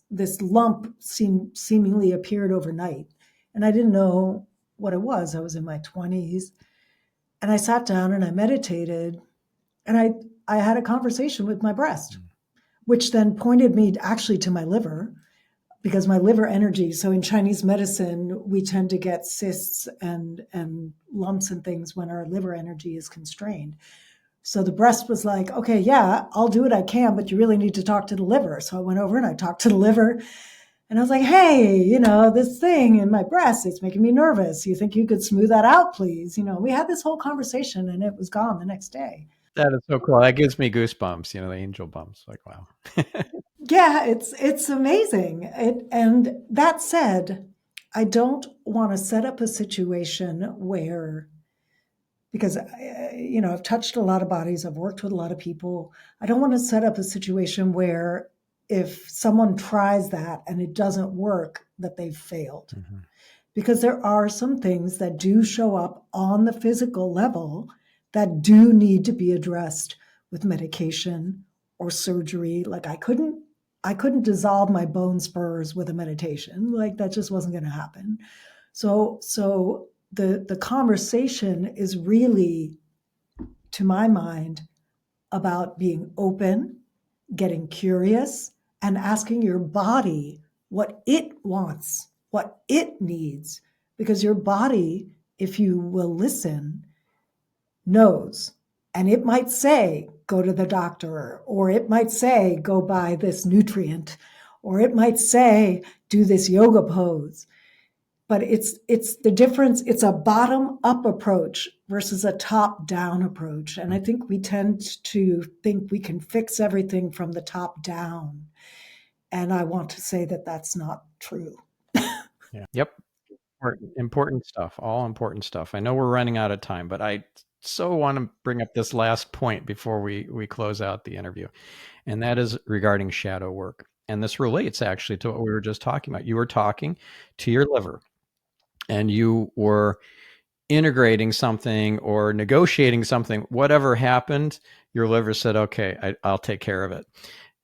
this lump seemingly appeared overnight, and I didn't know what it was. I was in my 20s, and I sat down and I meditated, and I had a conversation with my breast, which then pointed me actually to my liver, because my liver energy. So in Chinese medicine, we tend to get cysts and lumps and things when our liver energy is constrained. So the breast was like, okay, yeah, I'll do what I can, but you really need to talk to the liver. So I went over and I talked to the liver, and I was like, hey, this thing in my breast, it's making me nervous. You think you could smooth that out, please? We had this whole conversation, and it was gone the next day. That is so cool. That gives me goosebumps, the angel bumps. Like, wow. Yeah, it's amazing. And that said, I don't want to set up a situation where, because I've touched a lot of bodies, I've worked with a lot of people. I don't want to set up a situation where if someone tries that and it doesn't work, that they've failed. Mm-hmm. Because there are some things that do show up on the physical level that do need to be addressed with medication or surgery. Like I couldn't dissolve my bone spurs with a meditation. Like that just wasn't going to happen. So the conversation is really, to my mind, about being open, getting curious, and asking your body what it wants, what it needs. Because your body, if you will listen, knows. And it might say, go to the doctor, or it might say, go buy this nutrient, or it might say, do this yoga pose. But it's the difference. It's a bottom up approach versus a top down approach. And I think we tend to think we can fix everything from the top down. And I want to say that that's not true. Yeah. Yep. Important stuff. All important stuff. I know we're running out of time, but I so want to bring up this last point before we close out the interview. And that is regarding shadow work. And this relates actually to what we were just talking about. You were talking to your liver, and you were integrating something or negotiating something. Whatever happened, your liver said, okay, I'll take care of it.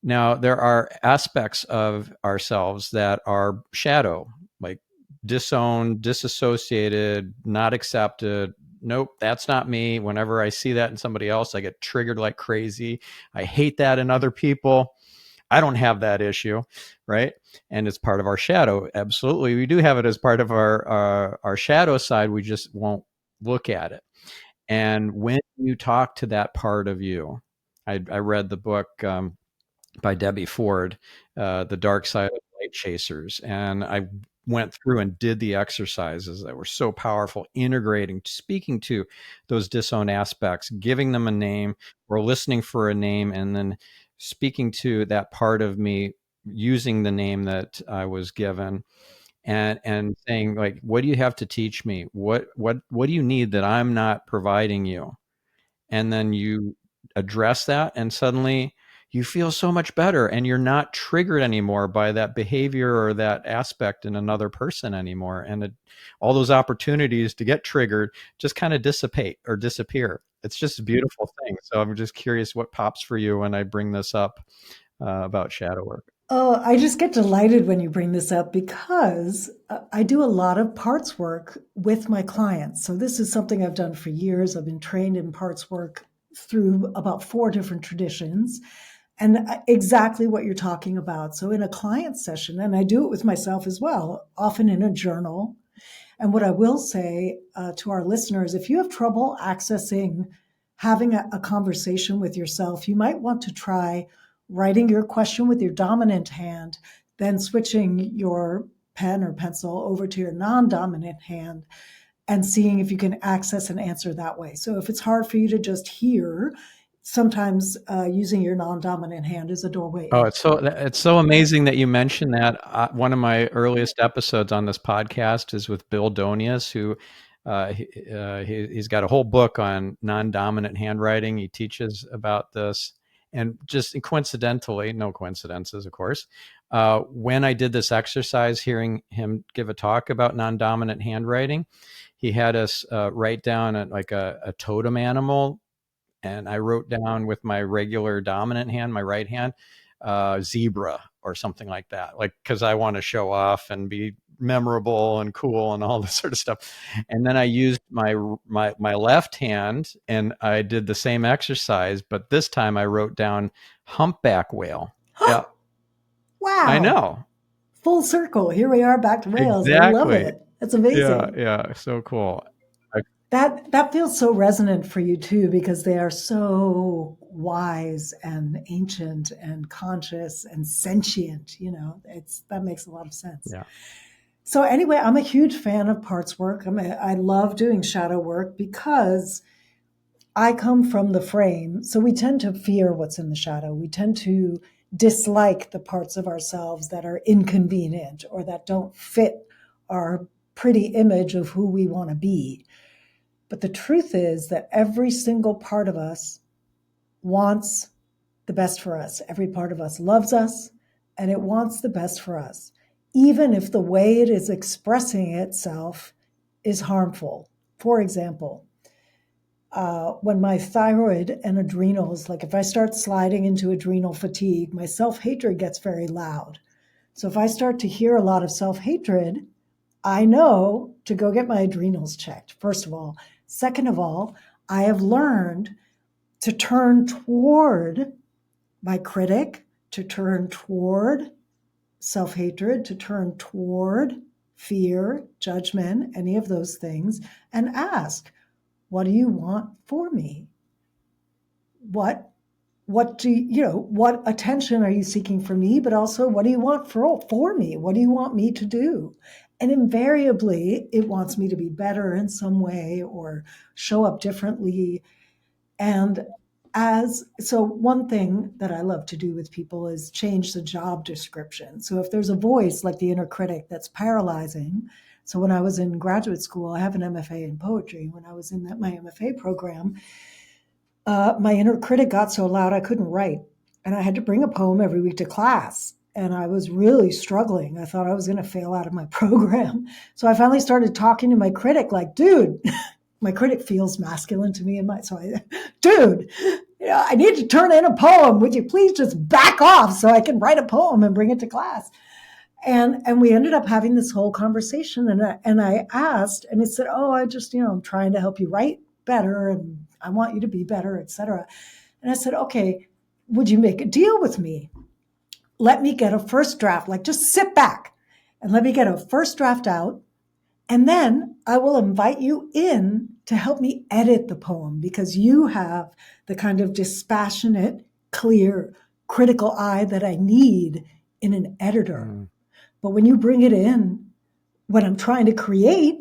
Now, there are aspects of ourselves that are shadow, like disowned, disassociated, not accepted. Nope, that's not me. Whenever I see that in somebody else, I get triggered like crazy. I hate that in other people. I don't have that issue, right? And it's part of our shadow. Absolutely, we do have it as part of our shadow side. We just won't look at it. And when you talk to that part of you, I read the book by Debbie Ford, The Dark Side of Light Chasers, and I went through and did the exercises that were so powerful, integrating, speaking to those disowned aspects, giving them a name or listening for a name, and then speaking to that part of me using the name that I was given, and saying, like, what do you have to teach me? What do you need that I'm not providing you? And then you address that, and suddenly you feel so much better, and you're not triggered anymore by that behavior or that aspect in another person anymore. And all those opportunities to get triggered just kind of dissipate or disappear. It's just a beautiful thing. So I'm just curious what pops for you when I bring this up about shadow work. Oh, I just get delighted when you bring this up, because I do a lot of parts work with my clients. So this is something I've done for years. I've been trained in parts work through about 4 different traditions, and exactly what you're talking about. So in a client session, and I do it with myself as well, often in a journal. And what I will say to our listeners, if you have trouble accessing having a conversation with yourself, you might want to try writing your question with your dominant hand, then switching your pen or pencil over to your non-dominant hand, and seeing if you can access an answer that way. So if it's hard for you to just hear, sometimes using your non-dominant hand is a doorway Oh, in. it's so amazing that you mentioned that. One of my earliest episodes on this podcast is with Bill Donius, who he's got a whole book on non-dominant handwriting. He teaches about this, and just coincidentally, no coincidences, of course. When I did this exercise, hearing him give a talk about non-dominant handwriting, he had us write down a totem animal, and I wrote down with my regular dominant hand, my right hand, zebra or something like that, like, because I want to show off and be memorable and cool and all this sort of stuff. And then I used my left hand and I did the same exercise, but this time I wrote down humpback whale. Yeah, I Wow. know. Full circle. Here we are back to whales. I love Exactly. it. That's amazing. Yeah, so cool. That feels so resonant for you too, because they are so wise and ancient and conscious and sentient. That makes a lot of sense. Yeah. So anyway, I'm a huge fan of parts work. I love doing shadow work because I come from the frame. So we tend to fear what's in the shadow. We tend to dislike the parts of ourselves that are inconvenient or that don't fit our pretty image of who we want to be. But the truth is that every single part of us wants the best for us. Every part of us loves us, and it wants the best for us, even if the way it is expressing itself is harmful. For example, when my thyroid and adrenals, like if I start sliding into adrenal fatigue, my self-hatred gets very loud. So if I start to hear a lot of self-hatred, I know to go get my adrenals checked, first of all. Second of all, I have learned to turn toward my critic, to turn toward self-hatred, to turn toward fear, judgment, any of those things, and ask, what do you want for me? What what attention are you seeking from me, but also what do you want for me? What do you want me to do? And invariably, it wants me to be better in some way or show up differently. And so one thing that I love to do with people is change the job description. So if there's a voice like the inner critic that's paralyzing, so when I was in graduate school, I have an MFA in poetry. When I was in my MFA program, my inner critic got so loud I couldn't write. And I had to bring a poem every week to class. And I was really struggling. I thought I was going to fail out of my program. So I finally started talking to my critic like, dude, my critic feels masculine to me. Dude, I need to turn in a poem. Would you please just back off so I can write a poem and bring it to class? And we ended up having this whole conversation. And I asked, and he said, oh, I just, I'm trying to help you write better and I want you to be better, etc. And I said, okay, would you make a deal with me? Let me get a first draft, like just sit back and let me get a first draft out. And then I will invite you in to help me edit the poem because you have the kind of dispassionate, clear, critical eye that I need in an editor. Mm. But when you bring it in, when I'm trying to create,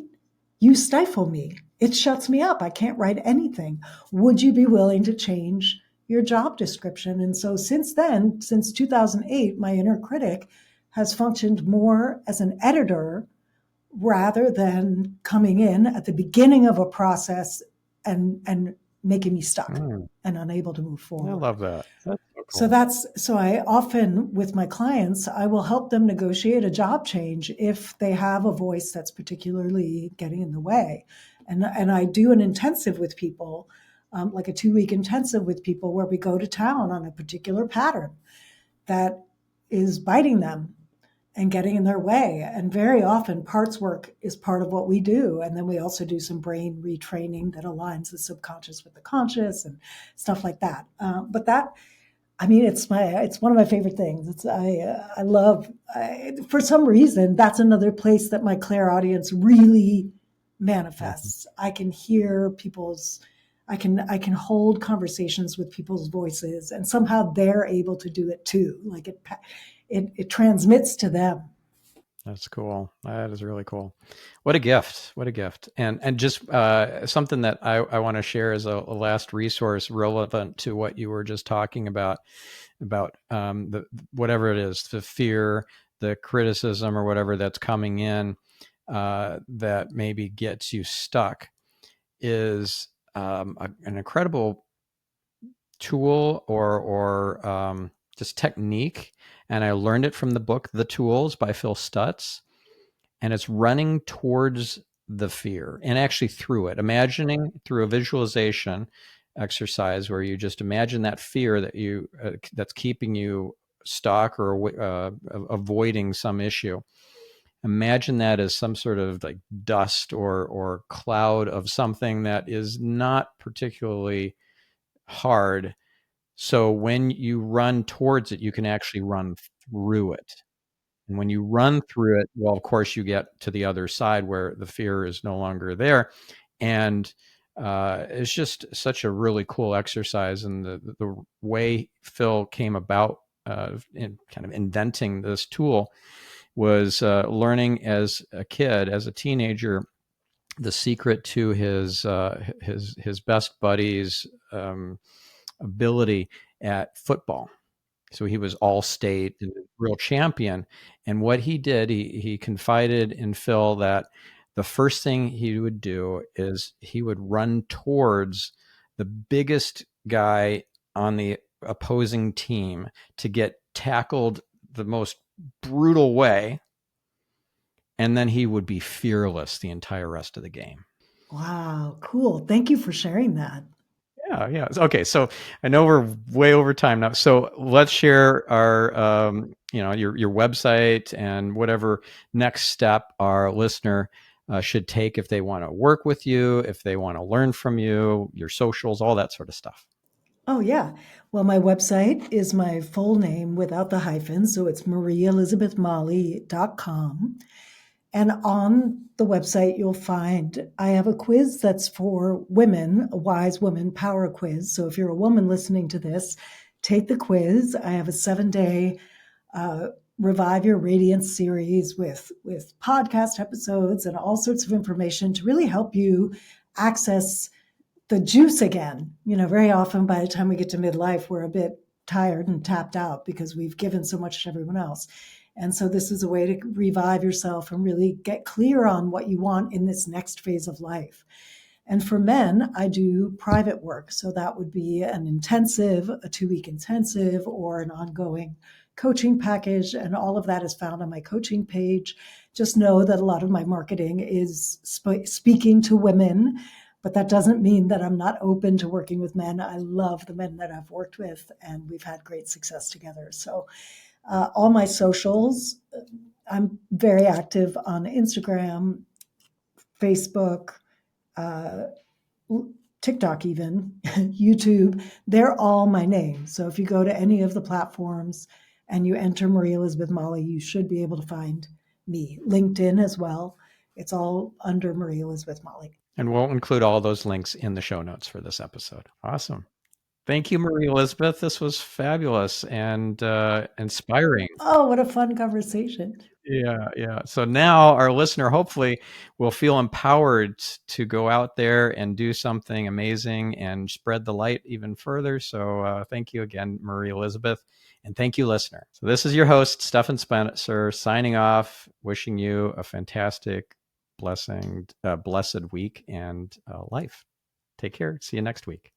you stifle me. It shuts me up. I can't write anything. Would you be willing to change your job description? And so since then, since 2008, my inner critic has functioned more as an editor rather than coming in at the beginning of a process and making me stuck and unable to move forward. I love that. That's so cool. So I often, with my clients, I will help them negotiate a job change if they have a voice that's particularly getting in the way. And I do an intensive with people, like a 2-week intensive with people where we go to town on a particular pattern that is biting them and getting in their way. And very often parts work is part of what we do. And then we also do some brain retraining that aligns the subconscious with the conscious and stuff like that. But that, I mean, it's one of my favorite things. I love, for some reason, that's another place that my clairaudience really manifests. I can hear I can hold conversations with people's voices and somehow they're able to do it too. Like it transmits to them. That's cool. That is really cool. What a gift. What a gift. And just something that I want to share as a last resource relevant to what you were just talking about the whatever it is, the fear, the criticism, or whatever that's coming in that maybe gets you stuck, is an incredible tool or just technique. And I learned it from the book The Tools by Phil Stutz. And it's running towards the fear and actually through it, imagining through a visualization exercise where you just imagine that fear that you that's keeping you stuck or avoiding some issue. Imagine that as some sort of like dust or cloud of something that is not particularly hard. So when you run towards it, you can actually run through it. And when you run through it, well, of course, you get to the other side where the fear is no longer there. And it's just such a really cool exercise. And the way Phil came about in kind of inventing this tool was learning as a kid, as a teenager, the secret to his best buddy's ability at football. So he was all state and real champion. And what he did, he confided in Phil that the first thing he would do is he would run towards the biggest guy on the opposing team to get tackled the most brutal way. And then he would be fearless the entire rest of the game. Wow, cool. Thank you for sharing that. Yeah. Okay. So I know we're way over time now. So let's share our, your website and whatever next step our listener should take if they want to work with you, if they want to learn from you, your socials, all that sort of stuff. Oh, yeah. Well, my website is my full name without the hyphen. So it's mariaelizabethmolly.com. And on the website, you'll find I have a quiz that's for women, a wise woman power quiz. So if you're a woman listening to this, take the quiz. I have a 7-day Revive Your Radiance series with podcast episodes and all sorts of information to really help you access the juice again. Very often by the time we get to midlife, we're a bit tired and tapped out because we've given so much to everyone else. And so this is a way to revive yourself and really get clear on what you want in this next phase of life. And for men, I do private work. So that would be an intensive, a 2-week intensive, or an ongoing coaching package. And all of that is found on my coaching page. Just know that a lot of my marketing is speaking to women, but that doesn't mean that I'm not open to working with men. I love the men that I've worked with, and we've had great success together. So all my socials, I'm very active on Instagram, Facebook, TikTok, even YouTube. They're all my name. So if you go to any of the platforms and you enter Maria Elizabeth Molly, you should be able to find me. LinkedIn as well. It's all under Maria Elizabeth Molly. And we'll include all those links in the show notes for this episode. Awesome. Thank you, Marie Elizabeth. This was fabulous and inspiring. Oh, what a fun conversation. Yeah. So now our listener hopefully will feel empowered to go out there and do something amazing and spread the light even further. So thank you again, Marie Elizabeth. And thank you, listener. So this is your host, Stephan Spencer, signing off, wishing you a fantastic, blessed week and life. Take care. See you next week.